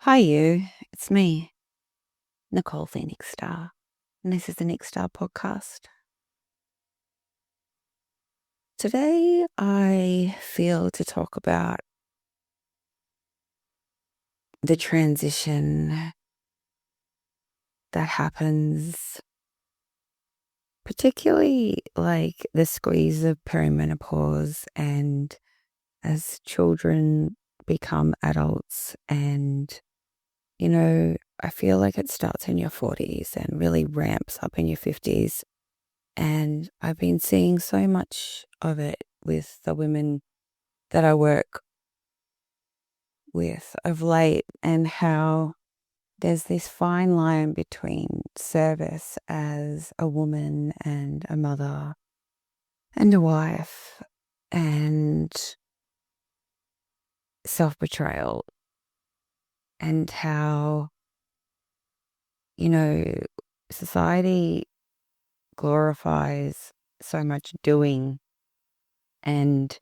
Hi, you. It's me, Nicole Phoenix Star, and this is the Nick Star podcast. Today, I feel to talk about the transition that happens, particularly like the squeeze of perimenopause and as children become adults. And, I feel like it starts in your 40s and really ramps up in your 50s. And I've been seeing so much of it with the women that I work with of late, and how there's this fine line between service as a woman and a mother and a wife and self-betrayal, and how, you know, society glorifies so much doing and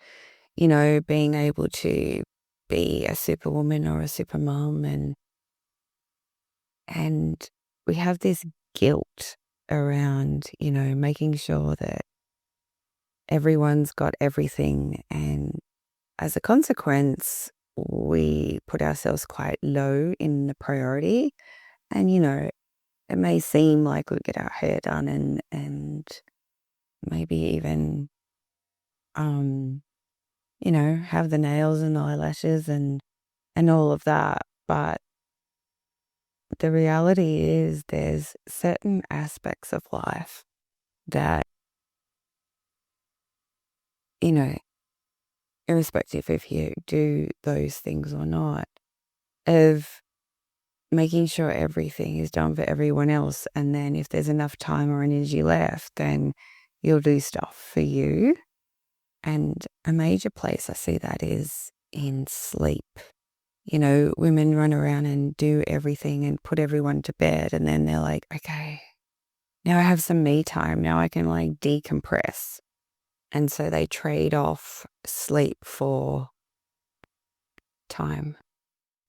being able to be a superwoman or a supermom, and we have this guilt around, making sure that everyone's got everything, and as a consequence, we put ourselves quite low in the priority. And it may seem like we get our hair done and maybe even have the nails and eyelashes and all of that. But the reality is there's certain aspects of life that, you know, irrespective if you do those things or not, of making sure everything is done for everyone else. And then if there's enough time or energy left, then you'll do stuff for you. And a major place I see that is in sleep. Women run around and do everything and put everyone to bed, and then they're like, okay, now I have some me time. Now I can like decompress. And so they trade off sleep for time.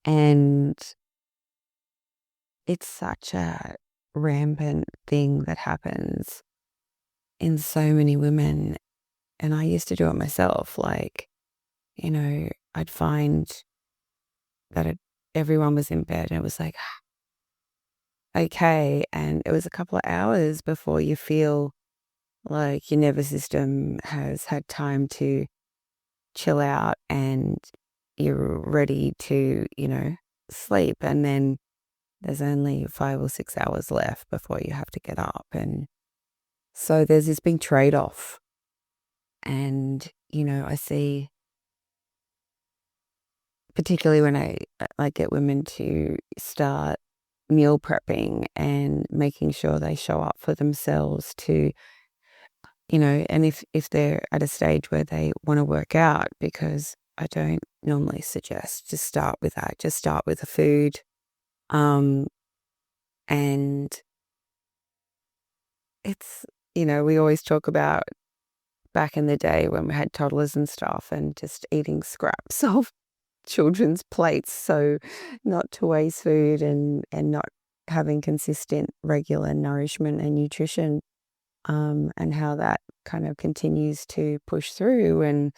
And it's such a rampant thing that happens in so many women. And I used to do it myself. Like, I'd find that everyone was in bed and it was like, okay. And it was a couple of hours before you feel like your nervous system has had time to chill out and you're ready to, sleep. And then there's only 5 or 6 hours left before you have to get up. And so there's this big trade-off. And, I see, particularly when I get women to start meal prepping and making sure they show up for themselves to, and if they're at a stage where they want to work out, because I don't normally suggest just start with that, just start with the food. And it's, we always talk about back in the day when we had toddlers and stuff and just eating scraps of children's plates. So not to waste food and not having consistent, regular nourishment and nutrition, and how that kind of continues to push through, and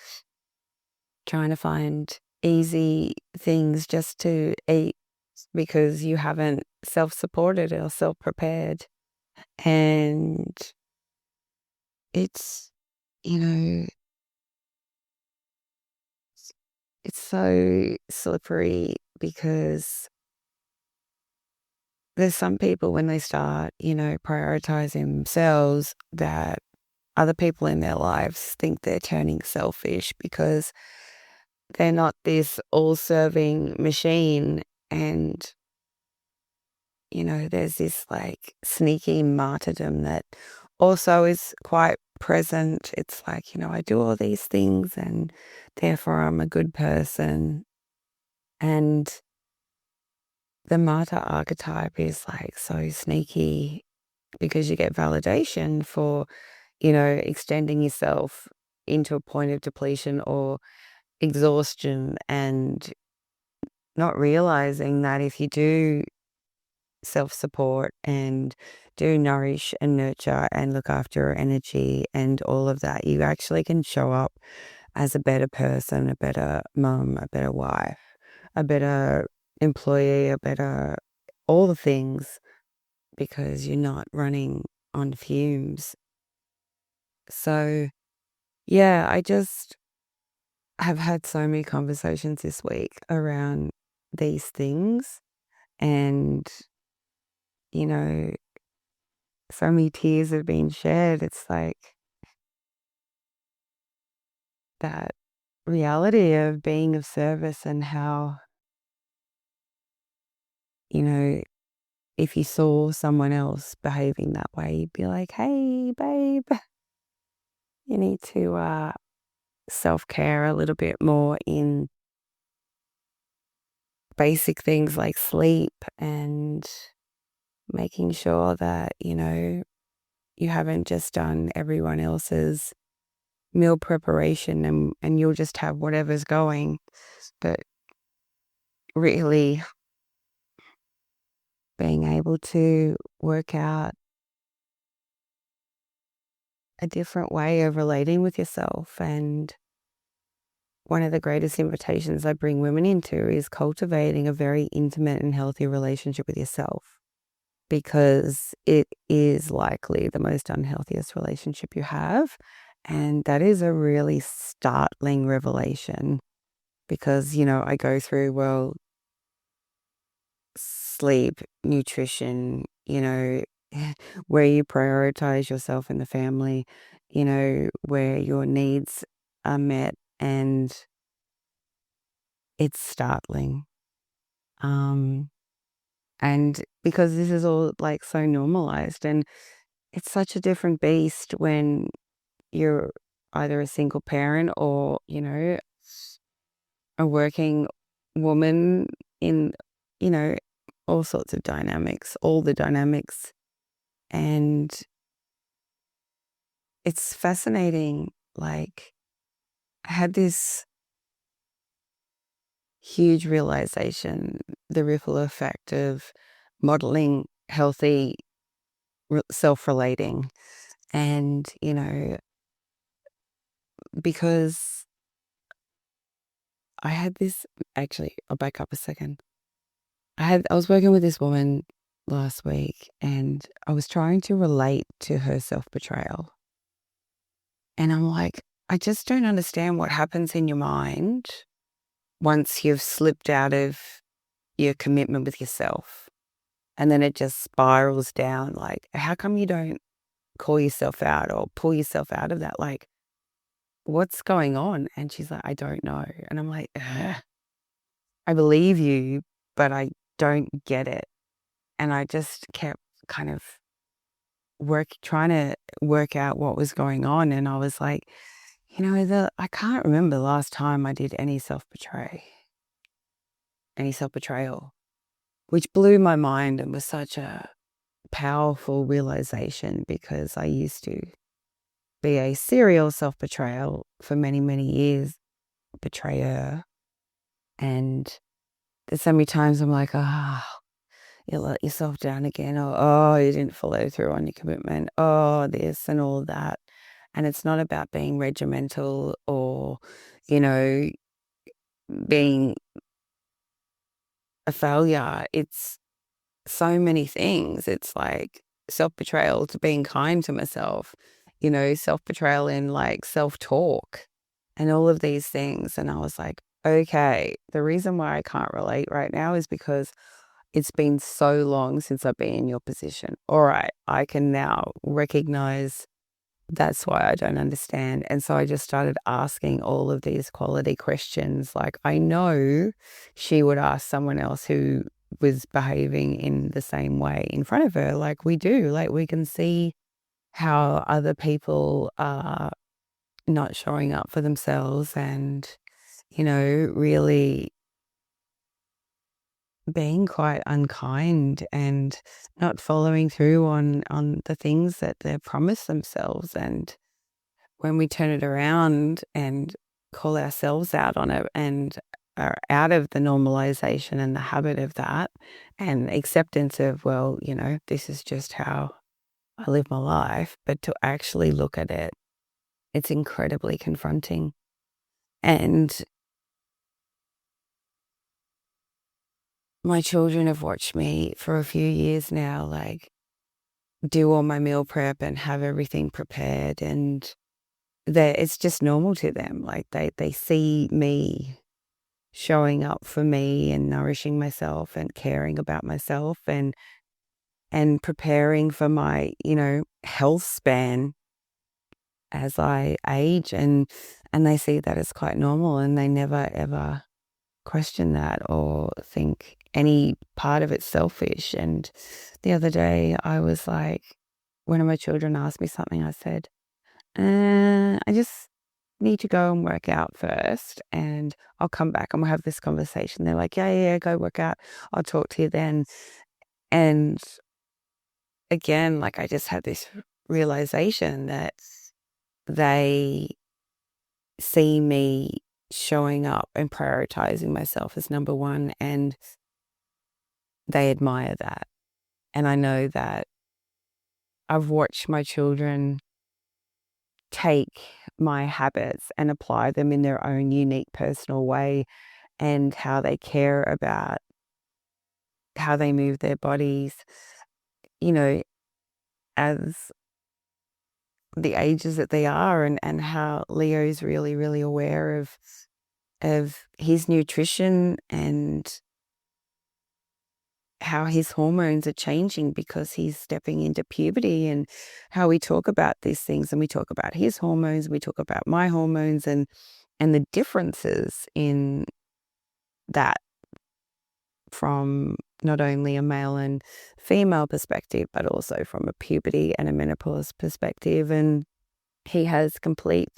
trying to find easy things just to eat because you haven't self-supported or self-prepared. And it's, you know, it's so slippery because there's some people when they start, prioritizing themselves, that other people in their lives think they're turning selfish because they're not this all-serving machine. And, there's this like sneaky martyrdom that also is quite present. It's like, I do all these things and therefore I'm a good person. And the martyr archetype is like so sneaky because you get validation for, extending yourself into a point of depletion or exhaustion, and not realizing that if you do self-support and do nourish and nurture and look after your energy and all of that, you actually can show up as a better person, a better mum, a better wife, a better employee, a better all the things, because you're not running on fumes. So, yeah, I just have had so many conversations this week around these things, and, you know, so many tears have been shed. It's like that reality of being of service and how, you know, if you saw someone else behaving that way, you'd be like, hey, babe, you need to self-care a little bit more in basic things like sleep and making sure that, you haven't just done everyone else's meal preparation and you'll just have whatever's going. But really being able to work out a different way of relating with yourself. And one of the greatest invitations I bring women into is cultivating a very intimate and healthy relationship with yourself, because it is likely the most unhealthiest relationship you have. And that is a really startling revelation because, I go through, well, sleep, nutrition, where you prioritize yourself and the family, where your needs are met, and it's startling. And because this is all like so normalized, and it's such a different beast when you're either a single parent or, a working woman in, you know, all sorts of dynamics, all the dynamics. And it's fascinating. Like, I had this huge realization, the ripple effect of modeling healthy self-relating. And, because I had this, actually, I'll back up a second. I was working with this woman last week and I was trying to relate to her self-betrayal. And I'm like, I just don't understand what happens in your mind once you've slipped out of your commitment with yourself. And then it just spirals down. Like, how come you don't call yourself out or pull yourself out of that? Like, what's going on? And she's like, I don't know. And I'm like, ugh. I believe you, but I don't get it. And I just kept kind of trying to work out what was going on. And I was like, I can't remember the last time I did any self-betrayal, which blew my mind and was such a powerful realization, because I used to be a serial self-betrayal for many, many years, betrayer. And there's so many times I'm like, you let yourself down again, or you didn't follow through on your commitment, this and all that. And it's not about being regimental or, being a failure. It's so many things. It's like self-betrayal to being kind to myself, self-betrayal in like self-talk and all of these things. And I was like, okay, the reason why I can't relate right now is because it's been so long since I've been in your position. All right, I can now recognize that's why I don't understand. And so I just started asking all of these quality questions. Like, I know she would ask someone else who was behaving in the same way in front of her. Like we do, like we can see how other people are not showing up for themselves and, really being quite unkind and not following through on the things that they've promised themselves. And when we turn it around and call ourselves out on it and are out of the normalization and the habit of that and acceptance of, well, this is just how I live my life, but to actually look at it, it's incredibly confronting. And my children have watched me for a few years now, like, do all my meal prep and have everything prepared, and it's just normal to them. Like, they see me showing up for me and nourishing myself and caring about myself and preparing for my, health span as I age, and they see that as quite normal, and they never ever question that or think any part of it's selfish. And the other day I was like, one of my children asked me something, I said, I just need to go and work out first, and I'll come back and we'll have this conversation. They're like, yeah, go work out. I'll talk to you then. And again, like, I just had this realization that they see me showing up and prioritizing myself as number one, and they admire that. And I know that I've watched my children take my habits and apply them in their own unique personal way, and how they care about how they move their bodies, you know, as the ages that they are, and how Leo's really, really aware of his nutrition and how his hormones are changing because he's stepping into puberty, and how we talk about these things, and we talk about his hormones, we talk about my hormones, and the differences in that from not only a male and female perspective, but also from a puberty and a menopause perspective. And he has complete,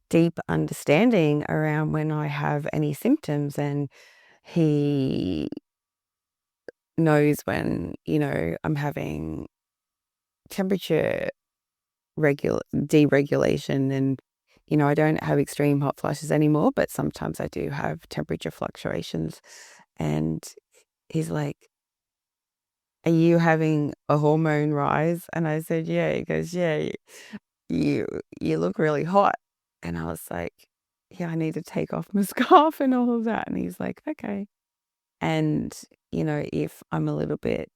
deep understanding around when I have any symptoms, and he knows when, I'm having temperature deregulation, and, I don't have extreme hot flushes anymore, but sometimes I do have temperature fluctuations. And he's like, are you having a hormone rise? And I said, yeah. He goes, yeah, you look really hot. And I was like, yeah, I need to take off my scarf and all of that. And he's like, okay. And, if I'm a little bit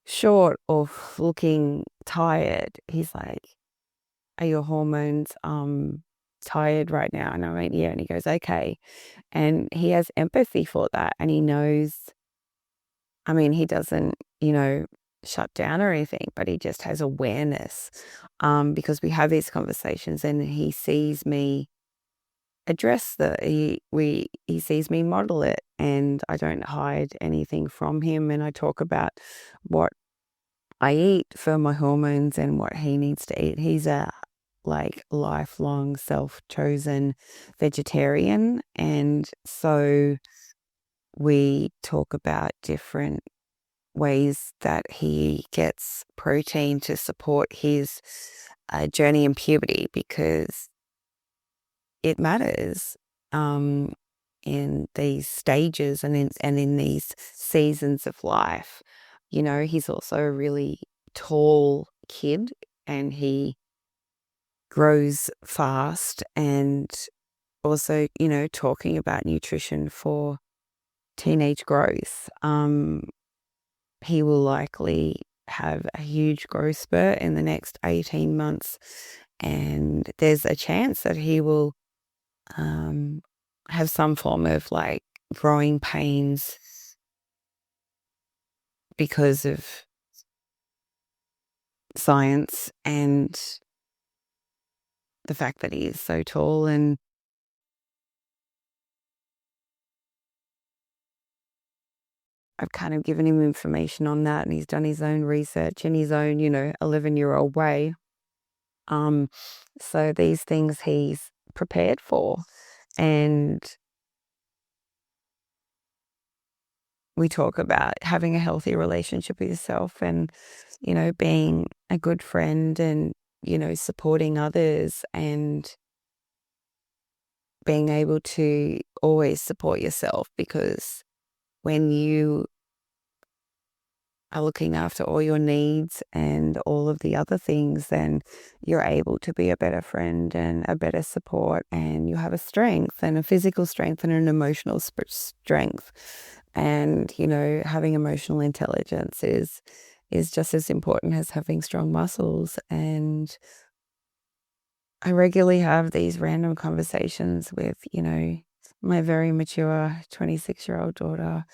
short or looking tired, he's like, are your hormones tired right now? And I went, yeah. And he goes, okay. And he has empathy for that, and he knows, I mean, he doesn't, shut down or anything, but he just has awareness, because we have these conversations, and he sees me address he sees me model it, and I don't hide anything from him, and I talk about what I eat for my hormones and what he needs to eat. He's a lifelong self-chosen vegetarian, and so we talk about different ways that he gets protein to support his journey in puberty, because it matters, in these stages and in these seasons of life. He's also a really tall kid, and he grows fast, and also, talking about nutrition for teenage growth. He will likely have a huge growth spurt in the next 18 months, and there's a chance that he will have some form of growing pains because of science and the fact that he is so tall. And I've kind of given him information on that, and he's done his own research in his own, 11-year-old way. So these things he's prepared for, and we talk about having a healthy relationship with yourself, and, being a good friend, and, supporting others, and being able to always support yourself, because when you are looking after all your needs and all of the other things, then you're able to be a better friend and a better support, and you have a strength and a physical strength and an emotional strength. And, having emotional intelligence is just as important as having strong muscles. And I regularly have these random conversations with, my very mature 26-year-old daughter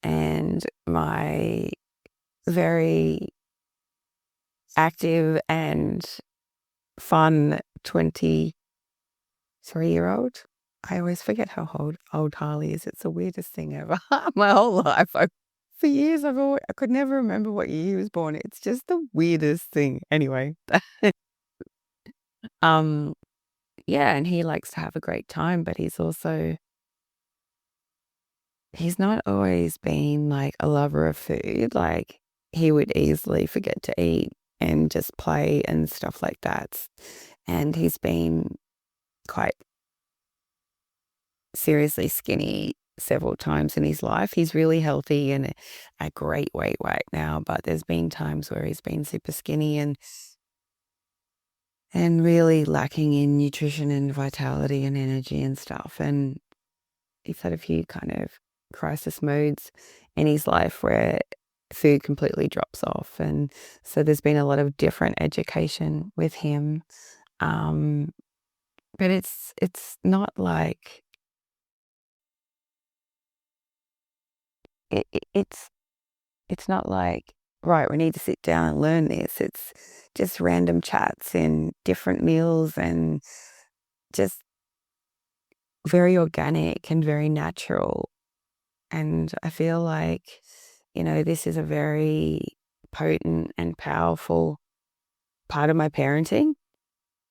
and my very active and fun 23-year-old. I always forget how old Harley is. It's the weirdest thing ever. My whole life, for years, I could never remember what year he was born. It's just the weirdest thing. Anyway, um, yeah, and he likes to have a great time, but he's not always been like a lover of food. Like, he would easily forget to eat and just play and stuff like that. And he's been quite seriously skinny several times in his life. He's really healthy and a great weight right now, but there's been times where he's been super skinny and really lacking in nutrition and vitality and energy and stuff. And he's had a few kind of crisis modes in his life where food completely drops off. And so there's been a lot of different education with him. But it's not like it's not like, right, we need to sit down and learn this. It's just random chats and different meals and just very organic and very natural. And I feel like, this is a very potent and powerful part of my parenting.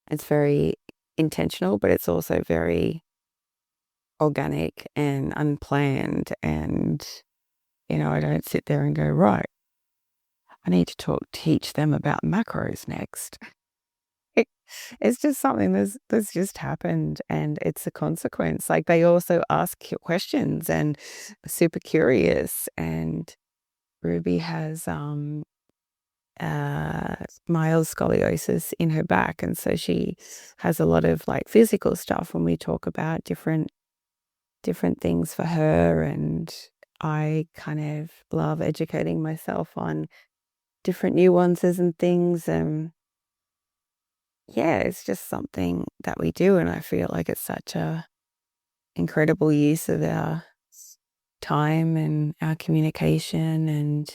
It's very intentional, but it's also very organic and unplanned. And, I don't sit there and go, right, I need to teach them about macros next. It's just something that's just happened, and it's a consequence. Like, they also ask questions and are super curious. And Ruby has mild scoliosis in her back, and so she has a lot of like physical stuff when we talk about different things for her. And I kind of love educating myself on different nuances and things. And yeah, it's just something that we do, and I feel like it's such a incredible use of our time and our communication. And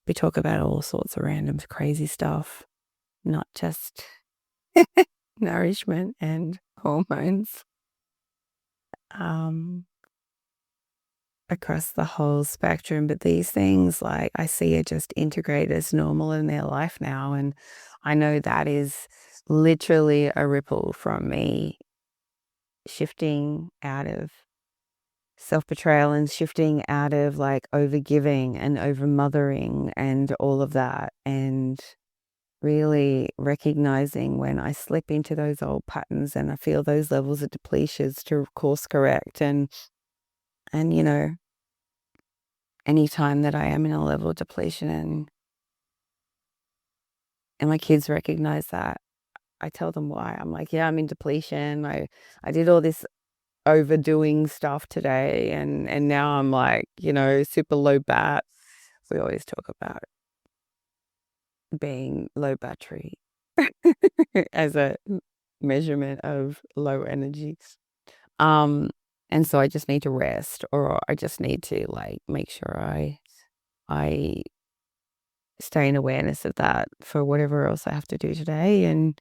we talk about all sorts of random crazy stuff, not just nourishment and hormones, across the whole spectrum. But these things, like, I see are just integrated as normal in their life now. And I know that is literally a ripple from me shifting out of self-betrayal and shifting out of like over-giving and over-mothering and all of that, and really recognizing when I slip into those old patterns and I feel those levels of depletions to course correct. And anytime that I am in a level of depletion and my kids recognize that, I tell them why. I'm like, yeah, I'm in depletion. I did all this overdoing stuff today, and now I'm like, super low bat. We always talk about being low battery as a measurement of low energy. And so I just need to rest, or I just need to like make sure I stay in awareness of that for whatever else I have to do today. And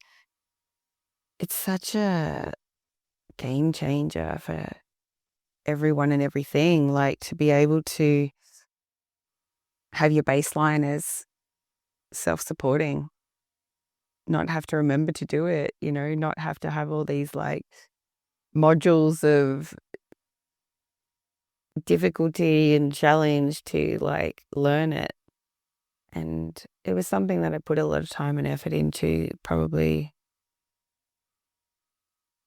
it's such a game changer for everyone and everything, like, to be able to have your baseline as self-supporting, not have to remember to do it, not have to have all these like modules of difficulty and challenge to like learn it. And it was something that I put a lot of time and effort into, probably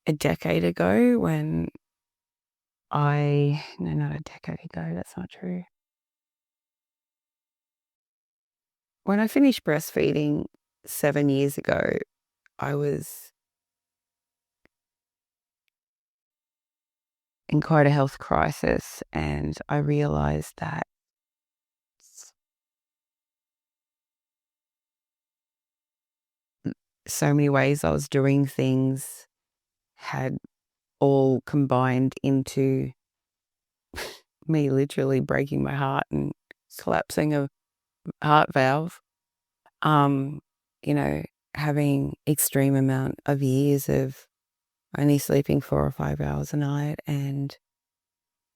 a decade ago when no, not a decade ago, that's not true. When I finished breastfeeding 7 years ago, I was in quite a health crisis, and I realized that so many ways I was doing things had all combined into me literally breaking my heart and collapsing a heart valve. Um, you know, having extreme amount of years of only sleeping 4 or 5 hours a night and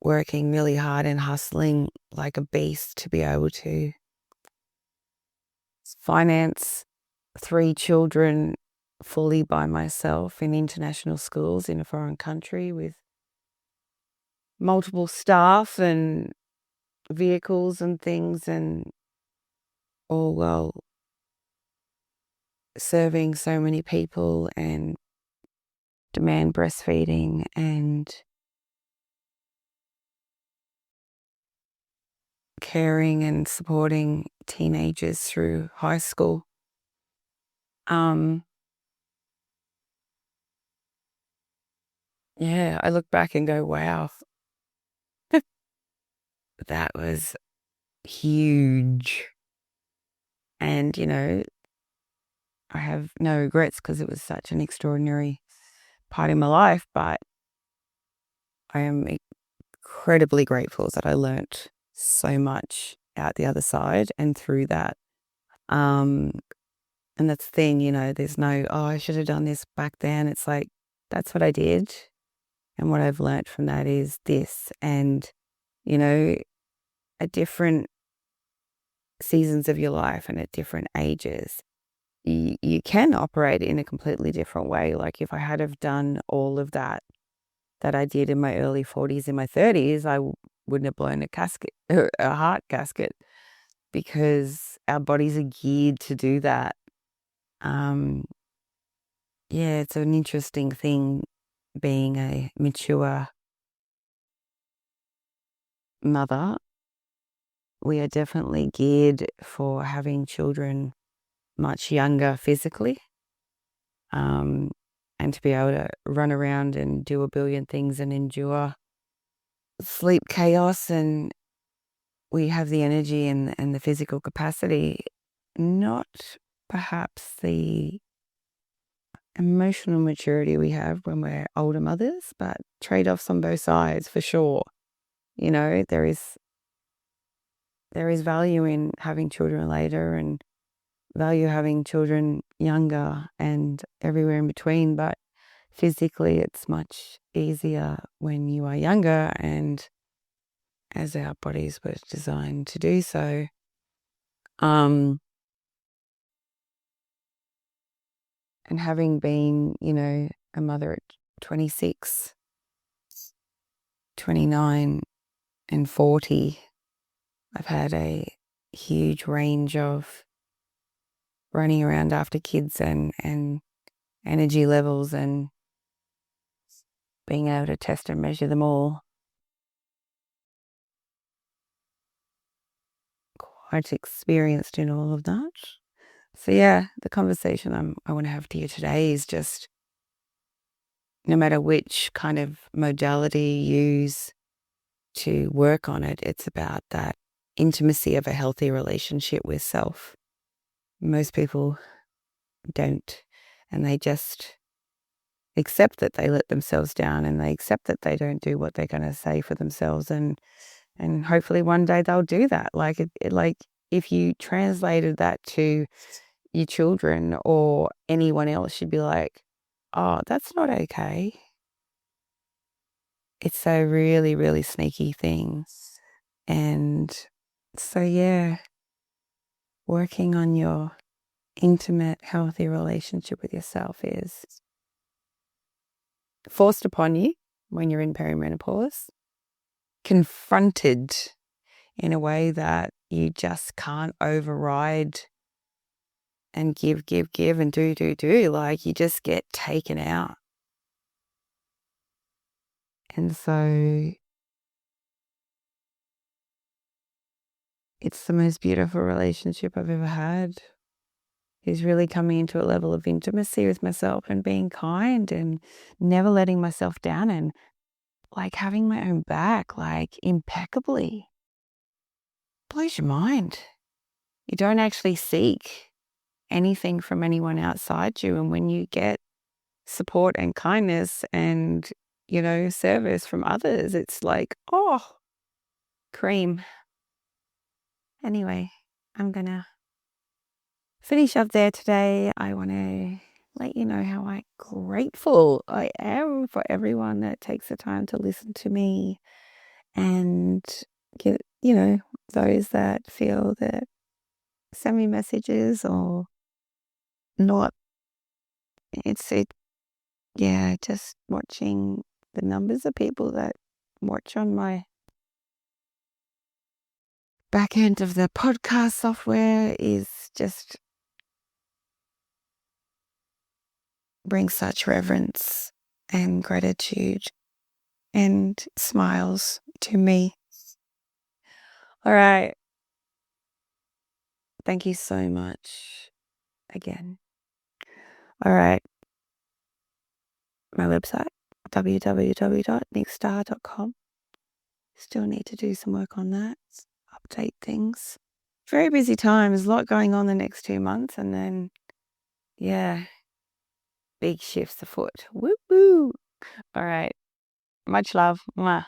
working really hard and hustling like a beast to be able to finance 3 children fully by myself in international schools in a foreign country with multiple staff and vehicles and things, and all while serving so many people and demand breastfeeding and caring and supporting teenagers through high school. Yeah, I look back and go, wow, that was huge. And, I have no regrets because it was such an extraordinary part in my life, but I am incredibly grateful that I learnt so much out the other side and through that. And that's the thing, there's no, oh, I should have done this back then. It's like, that's what I did. And what I've learnt from that is this. And, at different seasons of your life and at different ages, you can operate in a completely different way. Like if I had have done all of that I did in my early 40s, in my 30s, I wouldn't have blown a heart gasket, because our bodies are geared to do that. Yeah, it's an interesting thing being a mature mother. We are definitely geared for having children much younger physically, and to be able to run around and do a billion things and endure sleep chaos, and we have the energy and the physical capacity, not perhaps the emotional maturity we have when we're older mothers, but trade-offs on both sides for sure. There is value in having children later and value having children younger and everywhere in between, but physically it's much easier when you are younger, and as our bodies were designed to do so. And having been, a mother at 26, 29 and 40, I've had a huge range of running around after kids and energy levels and being able to test and measure them all. Quite experienced in all of that. So yeah, the conversation I want to have to you today is just, no matter which kind of modality you use to work on it, it's about that intimacy of a healthy relationship with self. Most people don't, and they just accept that they let themselves down, and they accept that they don't do what they're going to say for themselves, and hopefully one day they'll do that. Like like if you translated that to your children or anyone else, you'd be like, oh, that's not okay. It's a really, really sneaky thing. And so, yeah, working on your intimate, healthy relationship with yourself is forced upon you when you're in perimenopause, confronted in a way that you just can't override and give and do. Like you just get taken out. And so it's the most beautiful relationship I've ever had. Is really coming into a level of intimacy with myself and being kind and never letting myself down and like having my own back, like impeccably. Blows your mind. You don't actually seek anything from anyone outside you. And when you get support and kindness and, service from others, it's like, oh, cream. Anyway, I'm going to finish up there today. I want to let you know how grateful I am for everyone that takes the time to listen to me and get, those that feel that send me messages or not. Yeah, just watching the numbers of people that watch on my back end of the podcast software is just brings such reverence and gratitude and smiles to me. All right. Thank you so much again. All right. My website, www.nickstar.com. Still need to do some work on that, update things. Very busy times, a lot going on the next 2 months, and then, yeah, big shifts afoot. Woo woo. All right. Much love. Mwah.